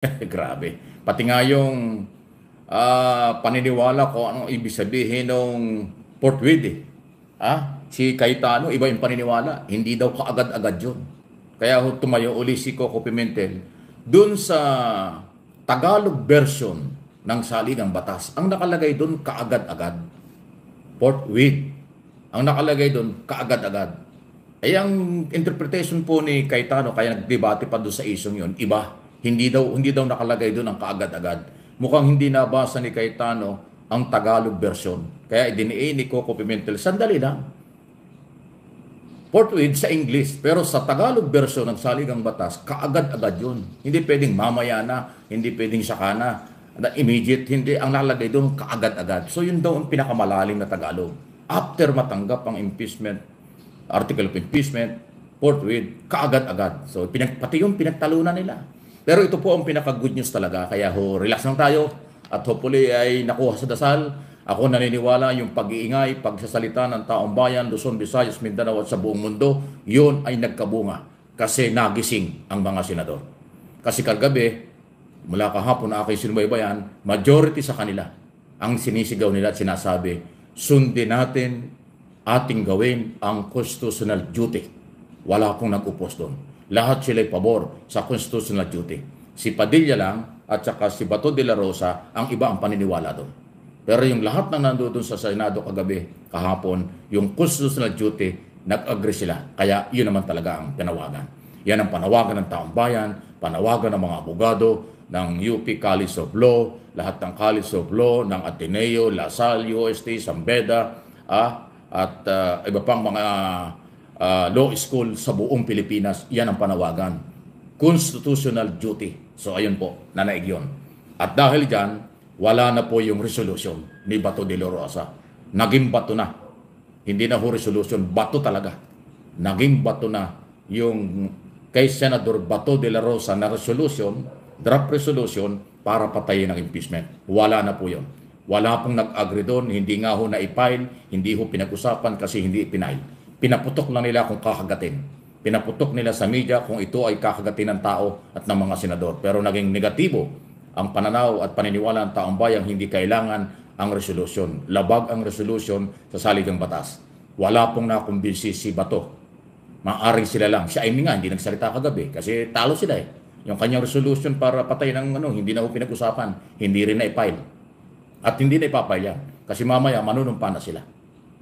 Grabe. Pati nga yung paniniwala ko anong ibig sabihin ng Portweed eh. Si Cayetano, iba yung paniniwala. Hindi daw kaagad-agad yun. Kaya tumayo uli si Coco Pimentel dun sa Tagalog version ng saligang batas. Ang nakalagay dun kaagad-agad. Forthwith. Ang nakalagay dun kaagad-agad. Ay ang interpretation po ni Cayetano, kaya nagdebate pa doon sa isyong yun, iba. Hindi daw nakalagay doon ang kaagad-agad. Mukhang hindi nabasa ni Cayetano ang Tagalog version. Kaya idiniin ni Coco Pimentel, sandali lang. Forthwith sa English, pero sa Tagalog version ng saligang batas, kaagad-agad yun. Hindi pwedeng mamaya na, hindi pwedeng saka na, immediate, hindi. Ang nakalagay doon, kaagad-agad. So yun daw ang pinakamalalim na Tagalog. After matanggap ang impeachment, article of impeachment, forthwith, kaagad-agad. So pati yung pinagtalunan nila. Pero ito po ang pinaka-good news talaga. Kaya relax lang tayo at hopefully ay nakuha sa dasal. Ako naniniwala yung pag-iingay, pagsasalita ng taong bayan, Luzon, Visayas, Mindanao at sa buong mundo, yun ay nagkabunga kasi nagising ang mga senador. Kasi kagabi, mula kahapon na ako'y sinubaybayan, majority sa kanila ang sinisigaw nila at sinasabi, sundin natin ating gawin ang constitutional duty. Wala akong nag-upos doon. Lahat sila'y pabor sa constitutional duty. Si Padilla lang at saka si Bato de la Rosa ang iba ang paniniwala doon. Pero yung lahat na nandoon sa Senado kagabi, kahapon, yung constitutional duty, nag-agree sila. Kaya yun naman talaga ang panawagan. Yan ang panawagan ng taong bayan, panawagan ng mga abogado, ng UP College of Law, lahat ng College of Law, ng Ateneo, LaSalle, UST, Sambeda, at iba pang mga law school sa buong Pilipinas. Yan ang panawagan. Constitutional duty. So ayun po, nanaig yun. At dahil dyan, wala na po yung resolution ni Bato de la Rosa. Naging bato na. Hindi na ho resolution, bato talaga. Naging bato na yung kay Senador Bato de la Rosa na resolution, draft resolution para patayin ang impeachment. Wala na po yun. Wala pong nag-agree doon, hindi nga ho na-file, hindi ho pinag-usapan kasi hindi ipinail. Pinaputok lang nila kung kakagatin. Pinaputok nila sa media kung ito ay kakagatin ng tao at ng mga senador. Pero naging negatibo ang pananaw at paniniwala ng taong bayang hindi kailangan ang resolusyon. Labag ang resolusyon sa saligang batas. Wala pong nakumbinsi si Bato. Maaring sila lang. Si Amy nga, hindi nagsalita kagabi kasi talo sila eh. Yung kanyang resolution para patay ng hindi na po pinag-usapan. Hindi rin na-file. At hindi na ipapile yan. Kasi mamaya, manunumpa na sila.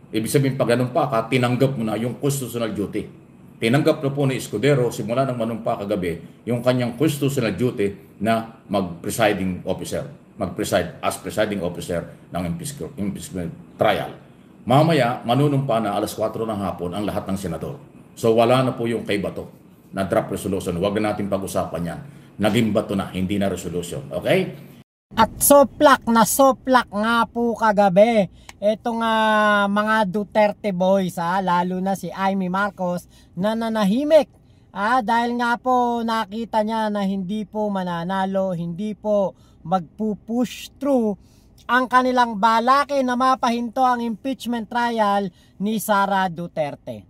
Ibig sabihin, pag ganun pa ka, tinanggap mo na yung constitutional duty. Tinanggap na po ni Escudero simula ng manumpa kagabi yung kanyang constitutional duty na mag-presiding officer, mag-preside as presiding officer ng impeachment trial. Mamaya, manunumpa na alas 4 ng hapon ang lahat ng senador. So wala na po yung kay Bato na draft resolution. Huwag na natin pag-usapan yan. Naging bato na, hindi na resolution. Okay? At soplak nga po kagabi itong mga Duterte boys, lalo na si Amy Marcos na nanahimik dahil nga po nakita niya na hindi po mananalo, hindi po magpupush through ang kanilang balake na mapahinto ang impeachment trial ni Sara Duterte.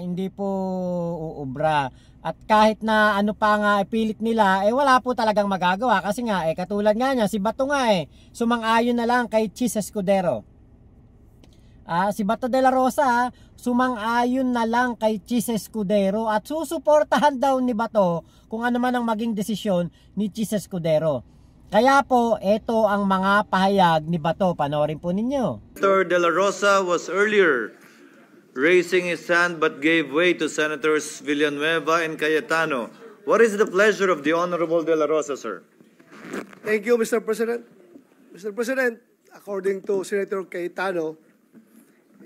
Hindi po uubra. At kahit na ano pa nga ipilit nila, wala po talagang magagawa kasi nga katulad nga niya, si Bato nga sumang-ayon na lang kay Chis Escudero. Si Bato de la Rosa sumang-ayon na lang kay Chis Escudero at susuportahan daw ni Bato kung ano man ang maging desisyon ni Chis Escudero. Kaya po, ito ang mga pahayag ni Bato. Panoorin po ninyo. Senator de la Rosa was earlier raising his hand but gave way to Senators Villanueva and Cayetano. What is the pleasure of the Honorable de la Rosa, sir? Thank you, Mr. President. Mr. President, according to Senator Cayetano,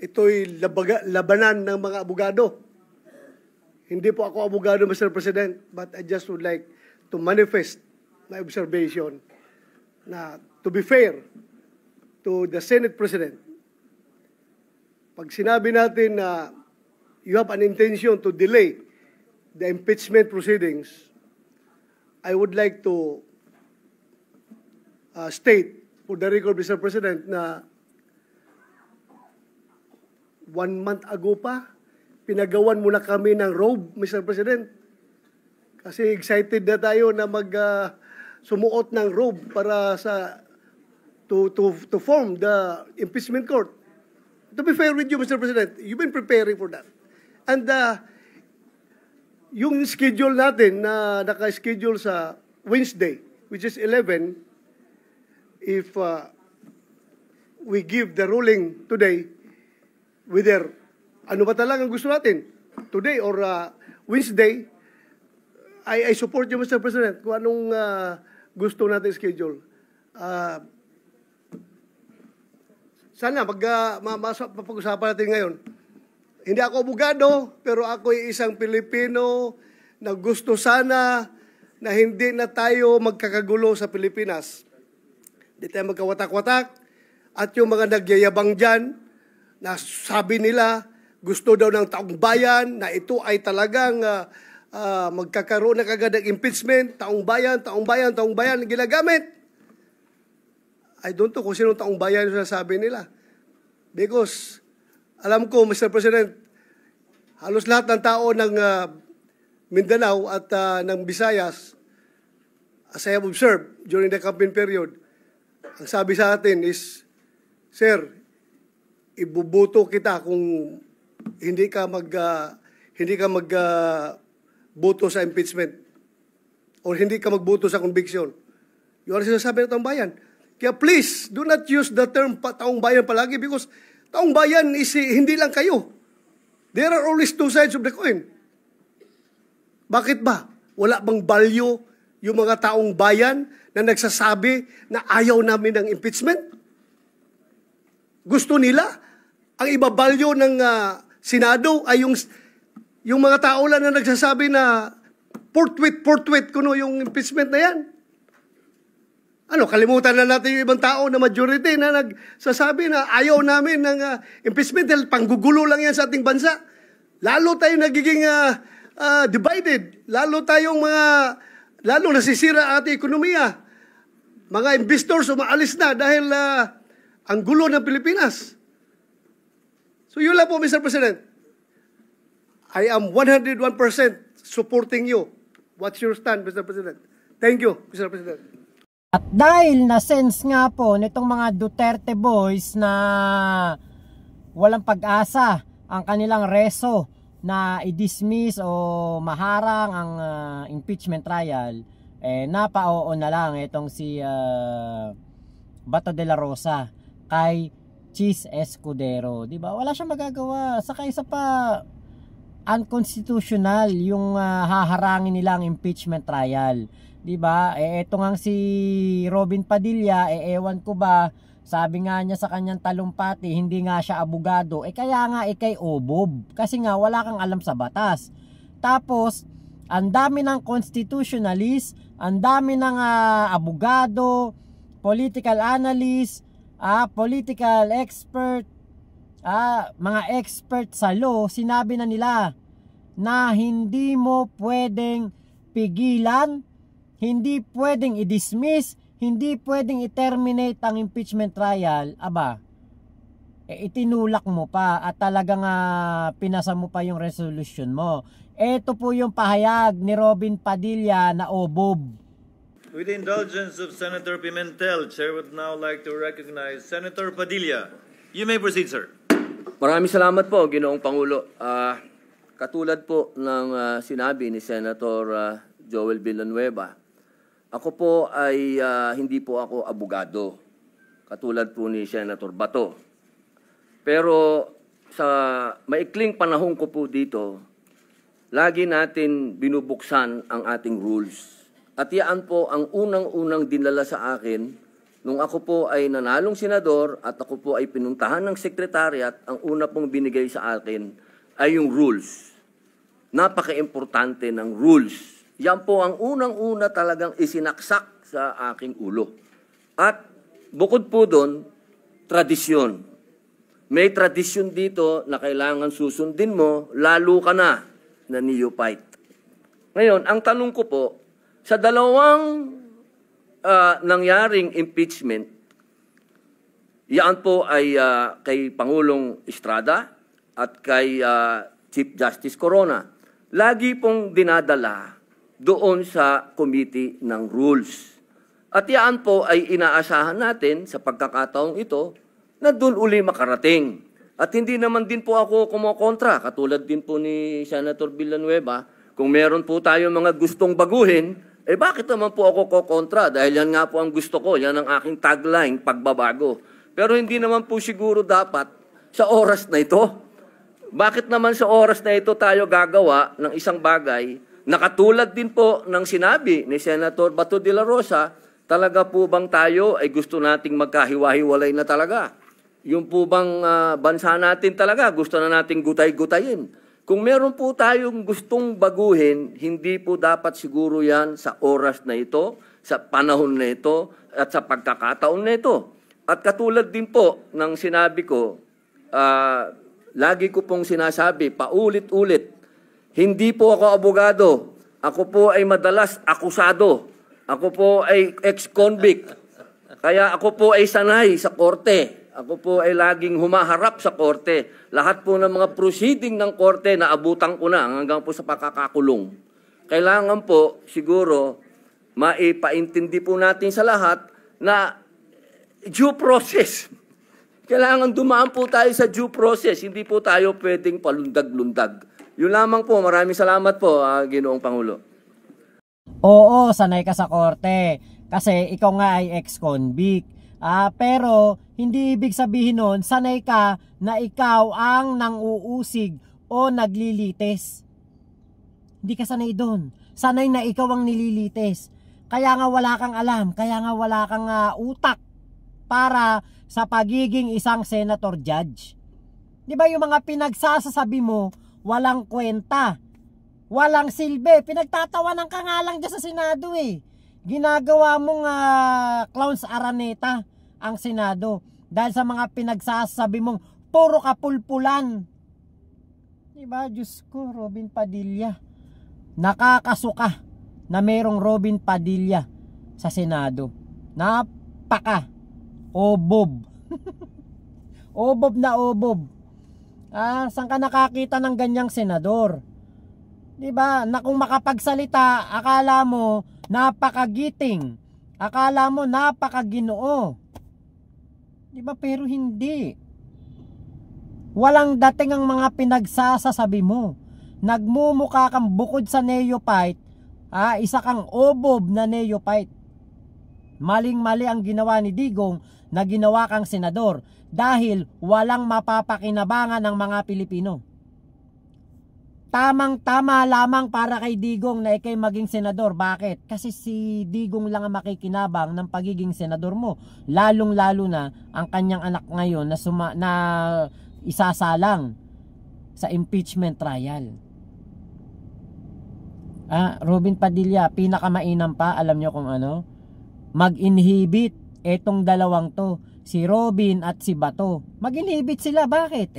ito'y labanan ng mga abogado. Hindi po ako abogado, Mr. President, but I just would like to manifest my observation na to be fair to the Senate President, pag sinabi natin na you have an intention to delay the impeachment proceedings, I would like to state for the record, Mr. President, na 1 month ago pa, pinagawan muna kami ng robe, Mr. President. Kasi excited na tayo na sumuot ng robe para to form the impeachment court. To be fair with you, Mr. President, you've been preparing for that. And yung schedule natin na naka-schedule sa Wednesday, which is 11, if we give the ruling today, whether ano ba talagang gusto natin, today or Wednesday, I support you, Mr. President, kung anong gusto natin schedule. Sana mapag-usapan natin ngayon. Hindi ako abogado, pero ako ay isang Pilipino na gusto sana na hindi na tayo magkakagulo sa Pilipinas. Hindi tayo magkawatak-watak. At yung mga nagyayabang dyan, na sabi nila, gusto daw ng taong bayan, na ito ay talagang magkakaroon na kagad ng impeachment, taong bayan, ginagamit. I don't know kung sinong taong bayan yung sasabi nila. Because, alam ko, Mr. President, halos lahat ng tao ng Mindanao at ng Visayas, as I have observed during the campaign period, ang sabi sa atin is, Sir, ibubuto kita kung hindi ka magboto sa impeachment or hindi ka magboto sa conviction. Yun ang sinasabi ng taong bayan. Kaya please, do not use the term taong bayan palagi because taong bayan is hindi lang kayo. There are always two sides of the coin. Bakit ba? Wala bang value yung mga taong bayan na nagsasabi na ayaw namin ng impeachment? Gusto nila? Ang ibabalyo ng Senado ay yung mga tao lang na nagsasabi na portwit kuno yung impeachment na yan. Ano, kalimutan na natin yung ibang tao na majority na nagsasabi na ayaw namin ng impeachment dahil panggugulo lang yan sa ating bansa. Lalo tayo nagiging divided. Lalo nasisira ang ating ekonomiya. Mga investors umaalis na dahil ang gulo ng Pilipinas. So yun lang po, Mr. President. I am 101% supporting you. What's your stand, Mr. President? Thank you, Mr. President. At dahil na-sense nga po nitong mga Duterte boys na walang pag-asa ang kanilang reso na i-dismiss o maharang ang impeachment trial, napa-oo na lang itong si Bato de la Rosa kay Chis Escudero. Diba? Wala siyang magagawa. Saka isa pa, unconstitutional yung haharangin nilang impeachment trial. Diba? Eto nga si Robin Padilla, ewan ko ba, sabi nga niya sa kanyang talumpati, hindi nga siya abogado. Kaya nga kay obob. Kasi nga wala kang alam sa batas. Tapos, ang dami ng constitutionalist, ang dami ng abogado, political analyst, political expert, mga expert sa law, sinabi na nila na hindi mo pwedeng pigilan, hindi pwedeng i-dismiss, hindi pwedeng i-terminate ang impeachment trial. Aba, itinulak mo pa at talagang pinasa mo pa yung resolution mo. Ito po yung pahayag ni Robin Padilla na obob. With the indulgence of Senator Pimentel, Chair would now like to recognize Senator Padilla. You may proceed, sir. Maraming salamat po, Ginoong Pangulo. Katulad po ng sinabi ni Senator Joel Villanueva, ako po ay hindi po ako abogado, katulad po ni Senator Bato. Pero sa maikling panahon ko po dito, lagi natin binubuksan ang ating rules. At yan po ang unang-unang dinala sa akin nung ako po ay nanalong senador at ako po ay pinuntahan ng sekretariat. Ang una pong binigay sa akin ay yung rules. Napaka-importante ng rules. Yan po ang unang-una talagang isinaksak sa aking ulo. At bukod po doon, tradisyon. May tradisyon dito na kailangan susundin mo, lalo ka na neophyte. Ngayon, ang tanong ko po, sa dalawang nangyaring impeachment, yan po ay kay Pangulong Estrada at kay Chief Justice Corona. Lagi pong dinadala doon sa Committee ng Rules. At yan po ay inaasahan natin sa pagkakataong ito na doon uli makarating. At hindi naman din po ako kumokontra, katulad din po ni Senator Villanueva, kung meron po tayo mga gustong baguhin, bakit naman po ako kokontra? Dahil yan nga po ang gusto ko, yan ang aking tagline, pagbabago. Pero hindi naman po siguro dapat sa oras na ito. Bakit naman sa oras na ito tayo gagawa ng isang bagay na katulad din po ng sinabi ni Senator Bato de la Rosa, talaga po bang tayo ay gusto nating magkahiwa-hiwalay na talaga? Yung po bang bansa natin talaga gusto na nating gutay-gutayin? Kung meron po tayong gustong baguhin, hindi po dapat siguro yan sa oras na ito, sa panahon na ito, at sa pagkakataon na ito. At katulad din po ng sinabi ko, lagi ko pong sinasabi, paulit-ulit, hindi po ako abogado. Ako po ay madalas akusado. Ako po ay ex-convict. Kaya ako po ay sanay sa korte. Ako po ay laging humaharap sa korte. Lahat po ng mga proceeding ng korte na abutan ko na hanggang po sa pakakakulong. Kailangan po siguro maipaintindi po natin sa lahat na due process. Kailangan dumaan po tayo sa due process. Hindi po tayo pwedeng palundag-lundag. Yun lamang po. Maraming salamat po, Ginoong Pangulo. Oo, sanay ka sa korte. Kasi ikaw nga ay ex-convict. Pero hindi ibig sabihin nun, sanay ka na ikaw ang nang-uusig o naglilitis. Hindi ka sanay doon. Sanay na ikaw ang nililitis. Kaya nga wala kang alam, kaya nga wala kang utak para sa pagiging isang senator judge. Di ba yung mga pinagsasasabi mo, walang kwenta, walang silbi, pinagtatawanan ka nga lang dyan sa Senado eh. Ginagawa mong clowns araneta ang Senado dahil sa mga pinagsasabi mong puro kapulpulan. Diba? Diyos ko, Robin Padilla. Nakakasuka na merong Robin Padilla sa Senado. Napaka obob. Obob na obob. Saan ka nakakita ng ganyang senador? Diba? Na kung makapagsalita, akala mo napakagiting. Akala mo napakaginoo. Diba? Pero hindi. Walang dating ang mga pinagsasasabi mo. Nagmumukha kang bukod sa neophyte, isa kang obob na neophyte. Maling-mali ang ginawa ni Digong na ginawa kang senador dahil walang mapapakinabangan ng mga Pilipino. Tamang-tama lamang para kay Digong na ikay maging senador. Bakit? Kasi si Digong lang ang makikinabang ng pagiging senador mo. Lalong-lalo na ang kanyang anak ngayon na isasalang sa impeachment trial. Robin Padilla, pinakamainam pa, alam nyo kung ano? Mag-inhibit etong dalawang to, si Robin at si Bato. Mag-inhibit sila. Bakit?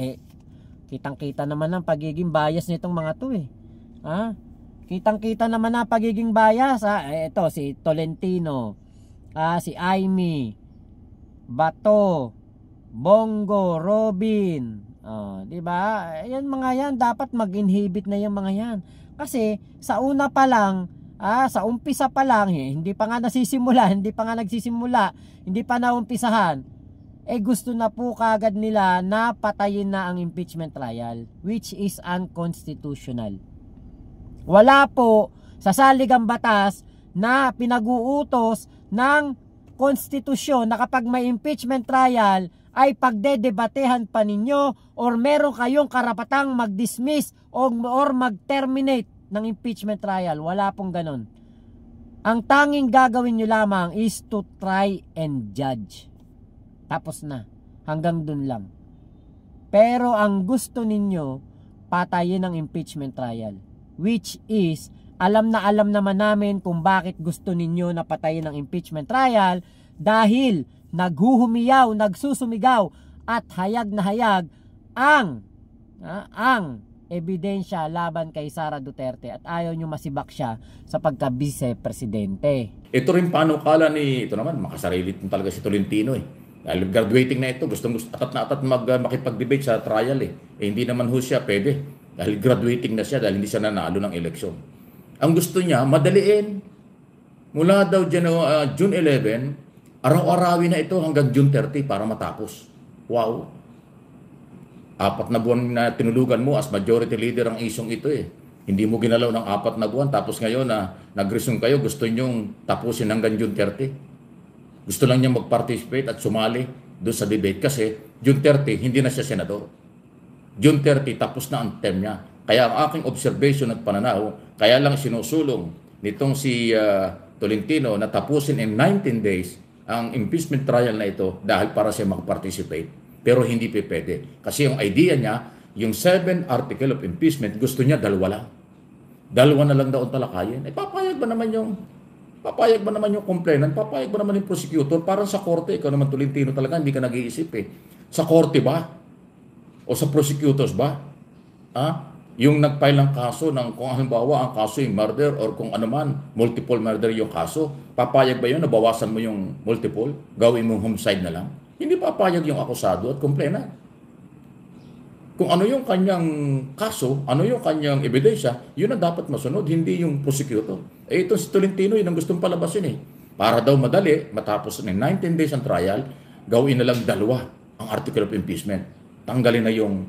Kitang-kita naman ang pagiging bias nitong mga to eh. Kitang-kita naman ang pagiging bias. Ito si Tolentino, si Amy, Bato, Bongo, Robin. Di ba? Yan mga yan dapat mag-inhibit na yung mga yan. Kasi sa una pa lang, sa umpisa pa lang, hindi pa nga nagsisimula, hindi pa naumpisahan. Gusto na po kagad nila na patayin na ang impeachment trial, which is unconstitutional. Wala po sa saligang batas na pinag-uutos ng konstitusyon na kapag may impeachment trial ay pagdedebatehan pa ninyo or meron kayong karapatang mag-dismiss or mag-terminate ng impeachment trial. Wala pong ganon. Ang tanging gagawin nyo lamang is to try and judge. Tapos na. Hanggang dun lang. Pero ang gusto ninyo, patayin ang impeachment trial. Which is, alam naman namin kung bakit gusto ninyo na patayin ang impeachment trial. Dahil naghuhumiyaw, nagsusumigaw at hayag na hayag ang ebidensya laban kay Sara Duterte at ayaw nyo masibak siya sa pagka-vice-presidente. Ito rin panukala ni, ito naman, makasarili talaga si Tolentino eh. Dahil graduating na ito, gustong atat na atat makipag-debate sa trial eh. Hindi naman ho siya pwede. Dahil graduating na siya, dahil hindi siya nanalo ng eleksyon. Ang gusto niya, madaliin. Mula daw June 11, araw-arawin na ito hanggang June 30 para matapos. Wow. 4 na buwan na tinulugan mo as majority leader ang isyong ito eh. Hindi mo ginalaw ng 4 na buwan tapos ngayon na nag-resume kayo, gusto nyong tapusin hanggang June 30. Gusto lang niya mag-participate at sumali doon sa debate kasi June 30 hindi na siya senador. June 30 tapos na ang term niya. Kaya ang aking observation at pananaw, kaya lang sinusulong nitong si Tolentino na tapusin in 19 days ang impeachment trial na ito dahil para siya mag-participate. Pero hindi pwede. Kasi yung idea niya, yung 7 article of impeachment, gusto niya 2 lang. 2 na lang daw ang talakayin. Papayag ba naman yung complainant? Papayag ba naman yung prosecutor? Parang sa korte, ikaw naman Tolentino talaga, hindi ka nag-iisip eh. Sa korte ba? O sa prosecutors ba? Yung nag-file ng kaso ng kung halimbawa ang kaso yung murder or kung ano man, multiple murder yung kaso, papayag ba yun? Nabawasan mo yung multiple? Gawin mong homicide na lang? Hindi papayag yung akusado at complainant. Kung ano yung kanyang kaso, ano yung kanyang ebidensya, yun ang dapat masunod, hindi yung prosecutor. Ito si Tolentino, yun ang gustong palabasin eh. Para daw madali, matapos ng 19 days ang trial, gawin na lang 2 ang article of impeachment. Tanggalin na yung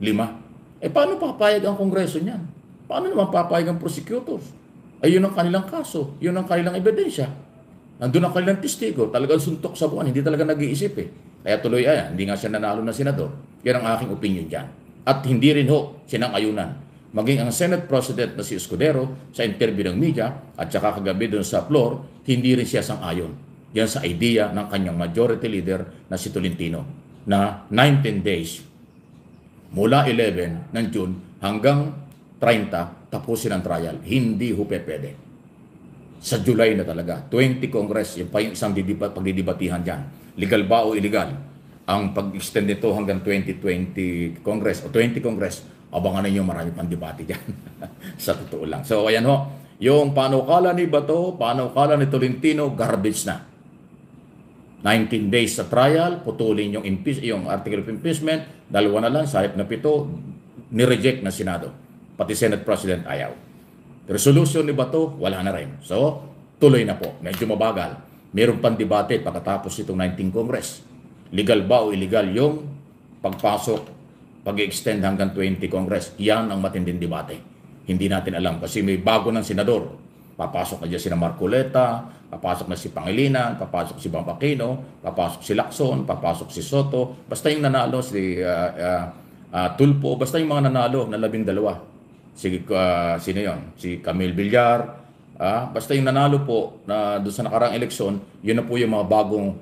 5. Paano papayag ang kongreso niyan? Paano naman papayag ang prosecutors? Yun ang kanilang kaso, yun ang kanilang ebidensya. Nandun ang kanilang testigo, talagang suntok sa buwan, hindi talaga nag-iisip eh. Kaya tuloy hindi nga siya nanalo na senador. Yan ang aking opinion dyan. At hindi rin sinang-ayunan. Maging ang Senate President na si Escudero sa interview ng media at saka kagabi doon sa floor, hindi rin siya sang-ayon. Yan sa idea ng kanyang majority leader na si Tolentino na 19 days mula 11 ng June hanggang 30 tapusin ang trial. Hindi pwede. Sa July na talaga, 20 Congress, yung pa yung isang pagdidibatihan dyan. Legal ba o illegal? Ang pag-extend nito hanggang 2020 Congress o 20 Congress, abangan ninyo marami pang debate dyan. Sa totoo lang. So ayan yung panukala ni Bato, panukala ni Tolentino, garbage na. 19 days sa trial, putulin yung article of impeachment, 2 na lang, sahip na 7, ni-reject na Senado. Pati Senate President ayaw. Resolution ni Bato, wala na rin. So, tuloy na po. Medyo mabagal. Meron pang debate pagkatapos itong 19 Congress. Legal ba o illegal yung pagpasok, pag-extend hanggang 20 Congress? Yan ang matinding debate. Hindi natin alam kasi may bago ng senador. Papasok na dyan si Marcoleta, papasok na si Pangilinan, papasok si Bam Aquino, papasok si Lacson, papasok si Soto. Basta yung nanalo si Tulfo, basta yung mga nanalo na 12. Sino yun? Si Camille Villar. Basta yung nanalo po na doon sa nakarang eleksyon, yun na po yung mga bagong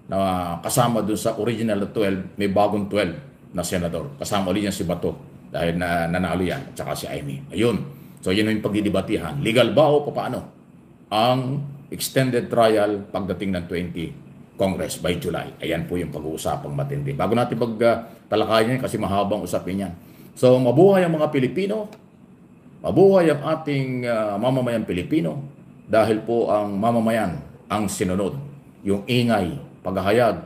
na kasama doon sa original na 12, may bagong 12 na senador. Kasama ulit yan si Bato dahil nanalo yan, at saka si Amy. Ayun. So yun yung pagdidibatihan. Legal ba o paano ang extended trial pagdating ng 20 Congress by July? Ayan po yung pag-uusapang matindi. Bago natin pagtalakayan yan kasi mahabang usapin yan. So mabuhay ang mga Pilipino. Mabuhay ang ating mamamayang Pilipino dahil po ang mamamayan ang sinunod. Yung ingay, paghahayag,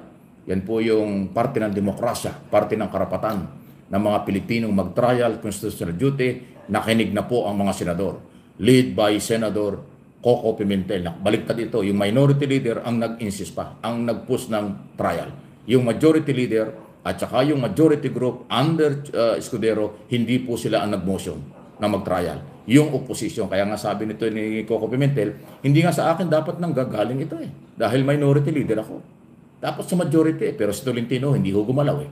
yan po yung parte ng demokrasya, parte ng karapatan ng mga Pilipinong mag-trial, constitutional duty, nakinig na po ang mga senador. Lead by Senator Coco Pimentel. Baliktad ito, yung minority leader ang nag-insist pa, ang nag-push ng trial. Yung majority leader at saka yung majority group under Escudero, hindi po sila ang nag-motion na mag-trial. Yung opposition, kaya nga sabi nito ni Coco Pimentel, hindi nga sa akin dapat nang gagaling ito eh. Dahil minority leader ako. Dapat sa majority pero si Tolentino hindi ho gumalaw eh.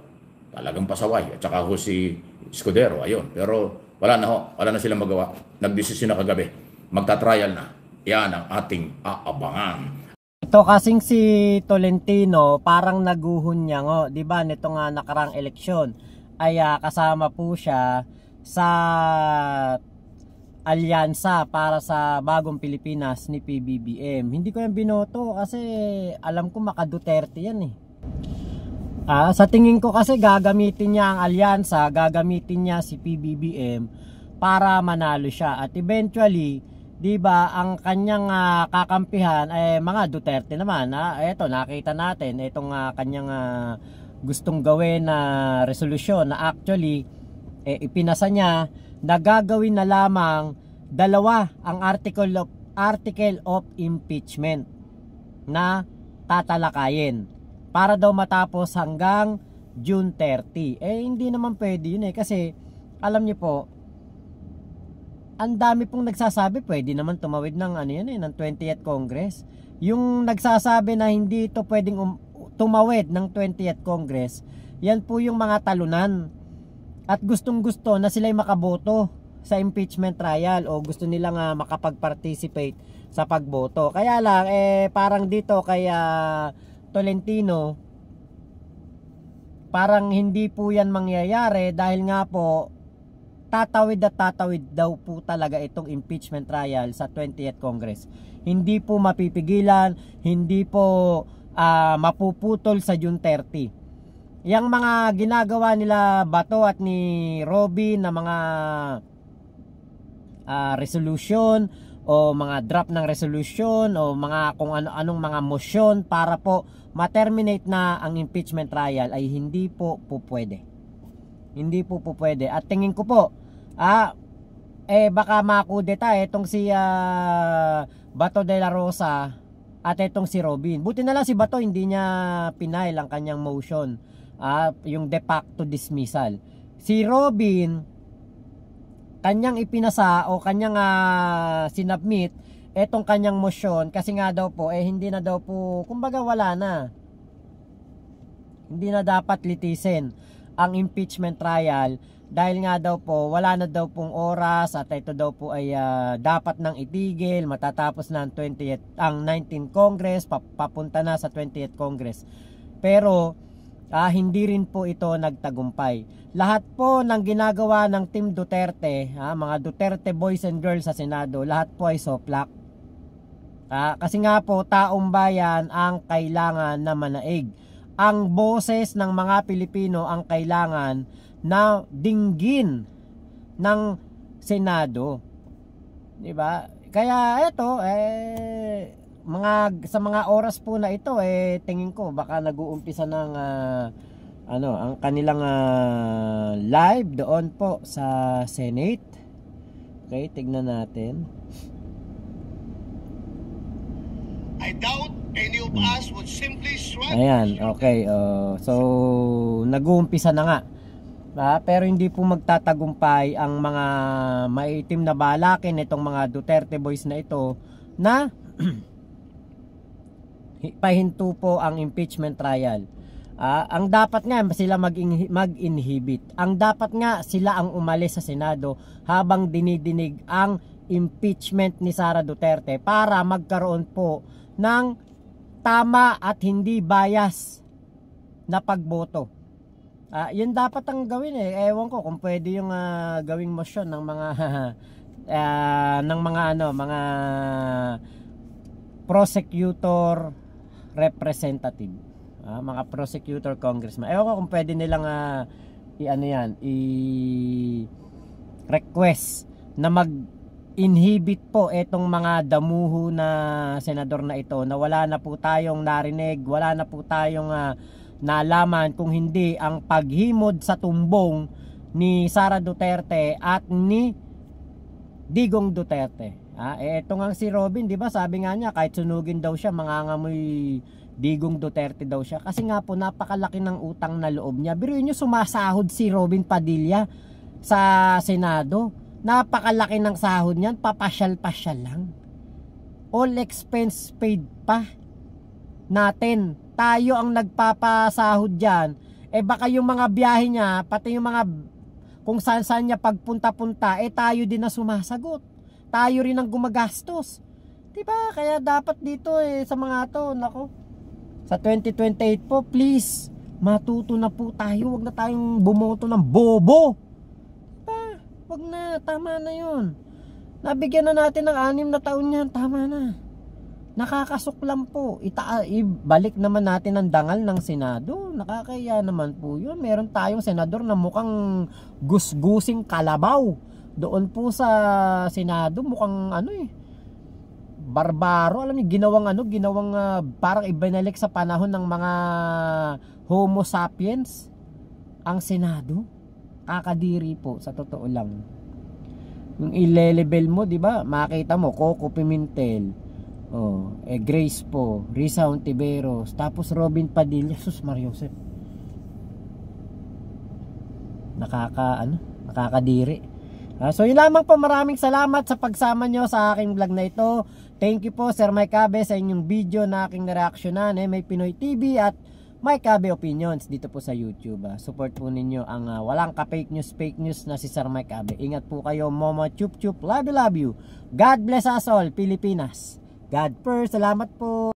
Talagang pasaway. At saka ho si Escudero, ayun. Pero wala na silang magawa. Nagdesisyon na kagabi. Magta-trial na. Yan ang ating aabangan. Ito kasing si Tolentino, parang naguhunyang, di ba? Nito nga nakarang eleksyon ay kasama po siya sa alyansa para sa bagong Pilipinas ni PBBM. Hindi ko yan binoto kasi alam ko maka Duterte yan eh. Sa tingin ko kasi gagamitin niya ang alyansa, gagamitin niya si PBBM para manalo siya. At eventually, di ba, ang kanyang kakampihan ay mga Duterte naman. Ito, nakita natin itong kanyang gustong gawin na resolusyon na actually ipinasa niya na gagawin na lamang 2 ang article of article of impeachment na tatalakayin para daw matapos hanggang June 30. Hindi naman pwede yun kasi alam niyo po, ang dami pong nagsasabi pwede naman tumawid ng ng 20th Congress. Yung nagsasabi na hindi ito pwedeng tumawid ng 20th Congress, yan po yung mga talunan at gustong-gusto na sila'y makaboto sa impeachment trial o gusto nilang makapag-participate sa pagboto. Kaya lang parang dito kay Tolentino parang hindi po yan mangyayari dahil nga po tatawid daw po talaga itong impeachment trial sa 20th Congress. Hindi po mapipigilan, hindi po mapuputol sa June 30. Yang mga ginagawa nila Bato at ni Robin na mga resolution o mga draft ng resolution o mga kung ano-anong mga motion para po ma-terminate na ang impeachment trial ay hindi po pwede. Hindi po pwede. At tingin ko po baka makudeta itong si Bato de la Rosa at itong si Robin. Buti na lang si Bato hindi niya pinail ang kanyang motion, yung de facto dismissal. Si Robin kanyang ipinasa o kanyang sinubmit etong kanyang motion kasi nga daw po hindi na daw po, kumbaga wala na. Hindi na dapat litisin ang impeachment trial dahil nga daw po wala na daw pong oras at ito daw po ay dapat nang itigil, matatapos na ang 19th Congress, papunta na sa 20th Congress. Pero hindi rin po ito nagtagumpay. Lahat po ng ginagawa ng Team Duterte, mga Duterte boys and girls sa Senado, lahat po ay soplak. Kasi nga po taong bayan ang kailangan na manaig. Ang boses ng mga Pilipino ang kailangan na dinggin ng Senado. 'Di ba? Kaya ito sa mga oras po na ito tingin ko baka nag-uumpisa ng ang kanilang live doon po sa Senate. Okay, tignan natin. I doubt any of us would simply shrug. Ayan, okay. So nag-uumpisa na nga. Pero hindi po magtatagumpay ang mga maitim na balakin itong mga Duterte boys na ito na pahinto po ang impeachment trial. Ang dapat nga sila mag-inhibit. Ang dapat nga sila ang umalis sa Senado habang dinidinig ang impeachment ni Sara Duterte para magkaroon po ng tama at hindi bias na pagboto. Yun dapat ang gawin Ewan ko kung pwede yung gawing motion ng mga mga prosecutor representative, mga prosecutor congressman. Ewan ko kung pwede nilang i-request na mag-inhibit po etong mga damuho na senador na ito na wala na po tayong narinig, wala na po tayong nalaman kung hindi ang paghimod sa tumbong ni Sara Duterte at ni Digong Duterte. Ito nga si Robin, di ba? Sabi nga niya kahit sunugin daw siya, mangangamoy Digong Duterte daw siya. Kasi nga po napakalaki ng utang na loob niya. Biruin niyo sumasahod si Robin Padilla sa Senado. Napakalaki ng sahod niyan, papasyal-pasyal lang. All expense paid pa natin. Tayo ang nagpapasahod dyan. Baka yung mga biyahe niya, pati yung mga kung saan-saan niya pagpunta-punta, tayo din na sumasagot. Tayo rin ang gumagastos. Diba? Kaya dapat dito sa mga to, nako, sa 2028 po, please, matuto na po tayo. Huwag na tayong bumoto ng bobo. Diba? Huwag na, tama na yun. Nabigyan na natin ng 6 na taon yan, tama na. Nakakasuklam po. Ibalik naman natin ang dangal ng Senado. Nakakaya naman po yun. Meron tayong senador na mukhang gusgusing kalabaw. Doon po sa Senado mukhang barbaro. Alam niyo, ginawang parang ibinalik sa panahon ng mga Homo sapiens ang Senado. Kakadiri po, sa totoo lang. Yung ile-level mo, di ba? Makita mo, Coco Pimentel. Grace po, Risa Ontiveros, tapos Robin Padilla, sus Mariosep. Nakakadiri. So yun lamang po, maraming salamat sa pagsama nyo sa aking vlog na ito. Thank you po Sir Mike Cabe sa inyong video na aking nareaksyonan. May Pinoy TV at Mike Cabe Opinions dito po sa YouTube. Support po ninyo ang walang ka-fake news na si Sir Mike Cabe. Ingat po kayo, Momo Chup Chup. Love you, love you. God bless us all, Pilipinas. God first. Salamat po.